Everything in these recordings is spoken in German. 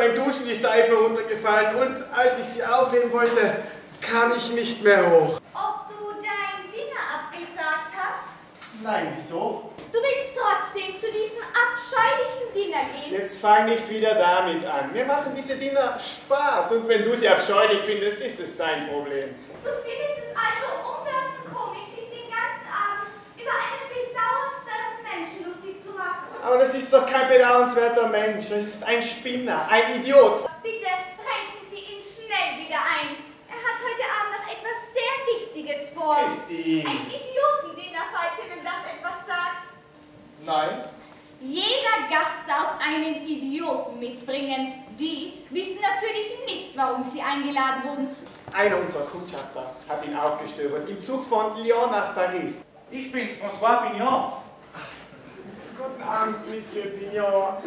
beim Duschen die Seife runtergefallen und als ich sie aufheben wollte, kam ich nicht mehr hoch. Ob du dein Dinner abgesagt hast? Nein, wieso? Du willst trotzdem zu diesem abscheulichen Dinner gehen? Jetzt fang nicht wieder damit an. Mir machen diese Dinner Spaß und wenn du sie abscheulich findest, ist es dein Problem. Du findest es also umwerfend komisch, sich den ganzen Abend über einen bedauernswerten Menschen lustig zu machen? Aber das ist doch kein bedauernswerter Mensch, das ist ein Spinner, ein Idiot. Bitte renken Sie ihn schnell wieder ein. Er hat heute Abend noch etwas sehr Wichtiges vor. Christine. Ein Idiotendinner, falls Ihnen das etwas sagt. Nein. Jeder Gast darf einen Idioten mitbringen. Die wissen natürlich nicht, warum sie eingeladen wurden. Einer unserer Kundschafter hat ihn aufgestöbert im Zug von Lyon nach Paris. Ich bin's, François Pignon. Guten Abend, Monsieur Pignon.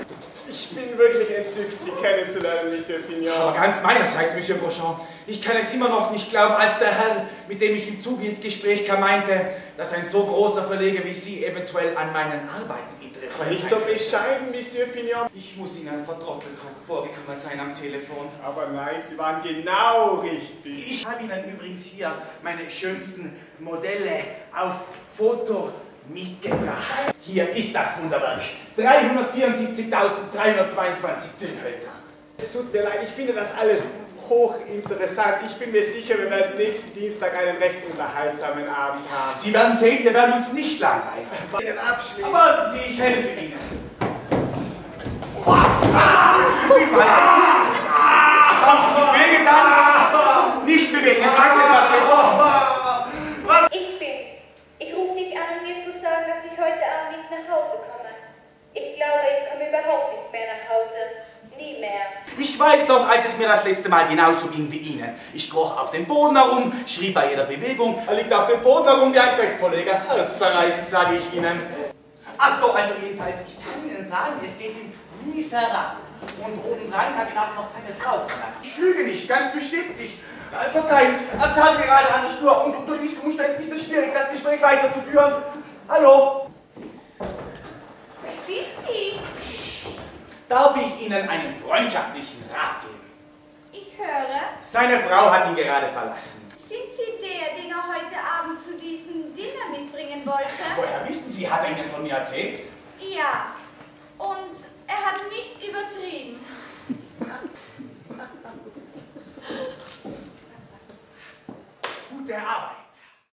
Ich bin wirklich entzückt, Sie kennenzulernen, Monsieur Pignon. Aber ganz meinerseits, Monsieur Beauchamp. Ich kann es immer noch nicht glauben, als der Herr, mit dem ich im Zug ins Gespräch kam, meinte, dass ein so großer Verleger wie Sie eventuell an meinen Arbeiten interessiert Nicht so bescheiden, Monsieur Pignon. Ich muss Ihnen vertrottelt vorgekommen sein am Telefon. Aber nein, Sie waren genau richtig. Ich habe Ihnen übrigens hier meine schönsten Modelle auf Foto mitgebracht. Hier ist das Wunderwerk. 374.322 Zündhölzer. Es tut mir leid, ich finde das alles hochinteressant. Ich bin mir sicher, wir werden nächsten Dienstag einen recht unterhaltsamen Abend haben. Sie werden sehen, wir werden uns nicht langweilen. Ihnen abschließen. Warten Sie, ich helfe Ihnen. Haben Sie sich wehgetan? Nicht bewegen, es hat etwas gebrochen. Ich bin's. Ich rufe dich an, um dir zu sagen, dass ich heute Abend nicht nach Hause komme. Ich glaube, ich komme überhaupt nicht mehr nach Hause. Nie mehr. Ich weiß doch, als es mir das letzte Mal genauso ging wie Ihnen. Ich kroch auf dem Boden herum, schrie bei jeder Bewegung. Er liegt auf dem Boden herum wie ein Bettvorleger. Herzzerreißend, sage ich Ihnen. Ach so, also jedenfalls, ich kann Ihnen sagen, es geht ihm miserabel. Und obendrein hat ihn auch noch seine Frau verlassen. Ich lüge nicht, ganz bestimmt nicht. Verzeihen, er zahlt gerade an der Schnur und unter diesen Umständen ist es schwierig, das Gespräch weiterzuführen. Hallo? Wer sind Sie? Darf ich Ihnen einen freundschaftlichen Rat geben? Ich höre. Seine Frau hat ihn gerade verlassen. Sind Sie der, den er heute Abend zu diesem Dinner mitbringen wollte? Woher wissen Sie, hat er Ihnen von mir erzählt? Ja. Und er hat nicht übertrieben. Gute Arbeit.